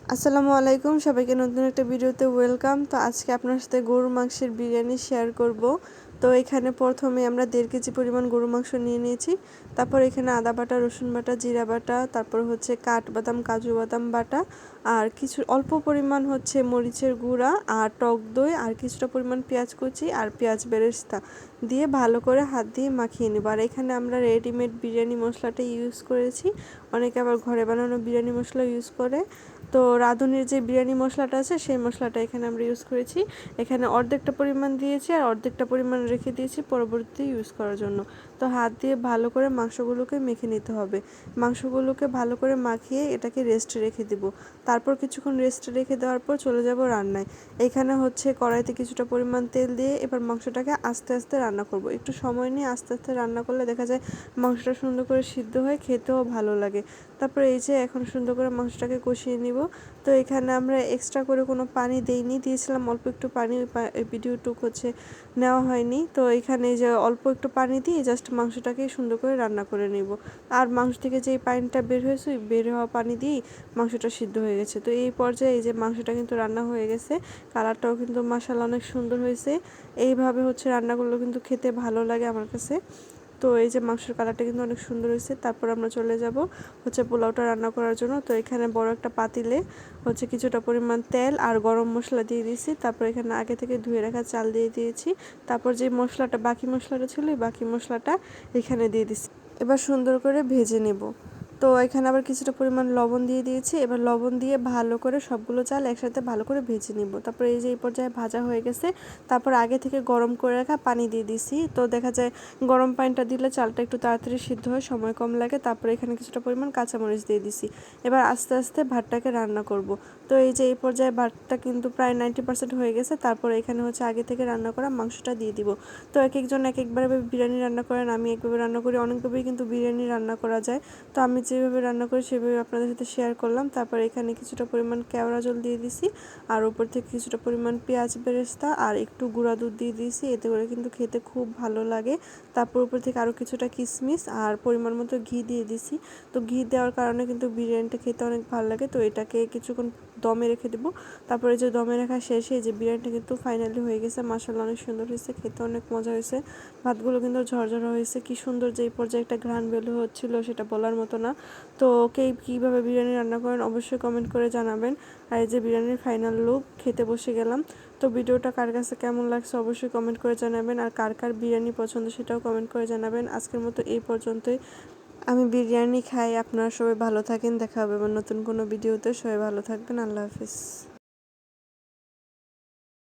আসসালামু আলাইকুম, সবাইকে নতুন একটা ভিডিওতে ওয়েলকাম। তো আজকে আপনার সাথে গরুর মাংসের বিরিয়ানি শেয়ার করব। তো এখানে প্রথমে আমরা 1.5 কেজি পরিমাণ গরুর মাংস নিয়ে নিয়েছি। তারপর এখানে আদা বাটা, রসুন বাটা, জিরা বাটা, তারপর হচ্ছে কাঠবাদাম, কাজু বাদাম বাটা, আর কিছু অল্প পরিমাণ হচ্ছে মরিচের গুঁড়া আর টক দই, আর কিছুটা পরিমাণ পেঁয়াজ কুচি আর পেঁয়াজ বেরেস্তা দিয়ে ভালো করে হাত দিয়ে মাখিয়ে নেব। আর এখানে আমরা রেডিমেড বিরিয়ানি মশলাটা ইউজ করেছি, অনেকে আবার ঘরে বানানো বিরিয়ানি মশলা ইউজ করে। তো রাঁধুনির যে বিরিয়ানি মশলাটা আছে সেই মশলাটা এখানে আমরা ইউজ করেছি। এখানে অর্ধেকটা পরিমাণ দিয়েছি আর অর্ধেকটা পরিমাণ রেখে দিয়েছি পরবর্তী ইউজ করার জন্য। তো হাত দিয়ে ভালো করে মাংসগুলোকে মেখে নিতে হবে। মাংসগুলোকে ভালো করে মাখিয়ে এটাকে রেস্টে রেখে দিব। তারপর কিছুক্ষণ রেস্টে রেখে দেওয়ার পর চলে যাব রান্নায়। এখানে হচ্ছে কড়াইতে কিছুটা পরিমাণ তেল দিয়ে এবার মাংসটাকে আস্তে আস্তে রান্না করব। একটু সময় নিয়ে আস্তে আস্তে রান্না করলে দেখা যায় মাংসটা সুন্দর করে সিদ্ধ হয়ে খেতেও ভালো লাগে। তারপরে এই যে এখন সুন্দর করে মাংসটাকে কষিয়ে নিব। তো এখানে আমরা এক্সট্রা করে কোনো পানি দেইনি, দিয়েছিলাম অল্প একটু পানি, ভিডিওটুক হচ্ছে নেওয়া হয়নি। তো এখানে যে অল্প একটু পানি দিয়ে জাস্ট মাংসটাকে সুন্দর করে রান্না করে নিব। আর মাংস থেকে যেই পানিটা বের হয়েছে বের হওয়া পানি দিয়েই মাংসটা সিদ্ধ হয়ে গেছে। তো এই পর্যায়ে এই যে মাংসটা কিন্তু রান্না হয়ে গেছে, কালারটাও কিন্তু মাশাআল্লাহ অনেক সুন্দর হয়েছে। এইভাবে হচ্ছে রান্নাগুলো কিন্তু খেতে ভালো লাগে আমার কাছে। তো এই যে মাংসের কালারটা কিন্তু অনেক সুন্দর হয়েছে। তারপর আমরা চলে যাব হচ্ছে পোলাওটা রান্না করার জন্য। তো এখানে বড় একটা পাতিলে হচ্ছে কিছুটা পরিমাণ তেল আর গরম মশলা দিয়ে দিয়েছি। তারপর এখানে আগে থেকে ধুয়ে রাখা চাল দিয়ে দিয়েছি। তারপর যে মশলাটা বাকি মশলাটা ছিল এই বাকি মশলাটা এখানে দিয়ে দিচ্ছি। এবার সুন্দর করে ভেজে নেব। তো এখানে আবার কিছুটা পরিমাণ লবণ দিয়ে দিয়েছি। এবার লবণ দিয়ে ভালো করে সবগুলো চাল একসাথে ভালো করে ভেজে নিব। তারপর এই যে এই পর্যায়ে ভাজা হয়ে গেছে, তারপর আগে থেকে গরম করে রাখা পানি দিয়ে দিছি। তো দেখা যায় গরম পানিটা দিলে চালটা একটু তাড়াতাড়ি সিদ্ধ হয়, সময় কম লাগে। তারপরে এখানে কিছুটা পরিমাণ কাঁচামরিচ দিয়ে দিছি। এবার আস্তে আস্তে ভাতটাকে রান্না করব। তো এই যে এই পর্যায়ে ভাতটা কিন্তু প্রায় 90% হয়ে গেছে। তারপর এখানে হচ্ছে আগে থেকে রান্না করা মাংসটা দিয়ে দিব। তো এক একজন এক একবার বিরিয়ানি রান্না করেন, আমি একভাবে রান্না করি, অনেকভাবেই কিন্তু বিরিয়ানি রান্না করা যায়। তো আমি যেভাবে রান্না করি সেভাবে আপনাদের সাথে শেয়ার করলাম। তারপর এখানে কিছুটা পরিমাণ কেওড়া জল দিয়ে দিছি, আর উপর থেকে কিছুটা পরিমাণ পেঁয়াজ বেরেস্তা আর একটু গুঁড়া দুধ দিয়ে দিয়েছি। এতে করে কিন্তু খেতে খুব ভালো লাগে। তারপর উপর থেকে আরও কিছুটা কিশমিশ আর পরিমাণ মতো ঘি দিয়ে দিছি। তো ঘি দেওয়ার কারণে কিন্তু বিরিয়ানিটা খেতে অনেক ভালো লাগে। তো এটাকে কিছুক্ষণ দমে রেখে দেবো। তারপরে যে দমে রাখা শেষে যে বিরিয়ানিটা কিন্তু ফাইনালি হয়ে গেছে, মাশাআল্লাহ অনেক সুন্দর হয়েছে, খেতে অনেক মজা হয়েছে। ভাতগুলো কিন্তু ঝরঝরা হয়েছে, কি সুন্দর যে এই পর্যায়ে একটা ঘ্রাণ বের হচ্ছিল সেটা বলার মতো না। তো কে কীভাবে বিরিয়ানি রান্না করেন অবশ্যই কমেন্ট করে জানাবেন। আর এই যে বিরিয়ানির ফাইনাল লুক, খেতে বসে গেলাম। তো ভিডিওটা কার কাছে কেমন লাগছে অবশ্যই কমেন্ট করে জানাবেন। আর কার কার বিরিয়ানি পছন্দ সেটাও কমেন্ট করে জানাবেন। আজকের মতো এই পর্যন্তই। আমি বিরিয়ানি খাই, আপনারা সবাই ভালো থাকেন, দেখা হবে আবার নতুন কোনো ভিডিওতে। সবাই ভালো থাকবেন, আল্লাহ হাফিজ।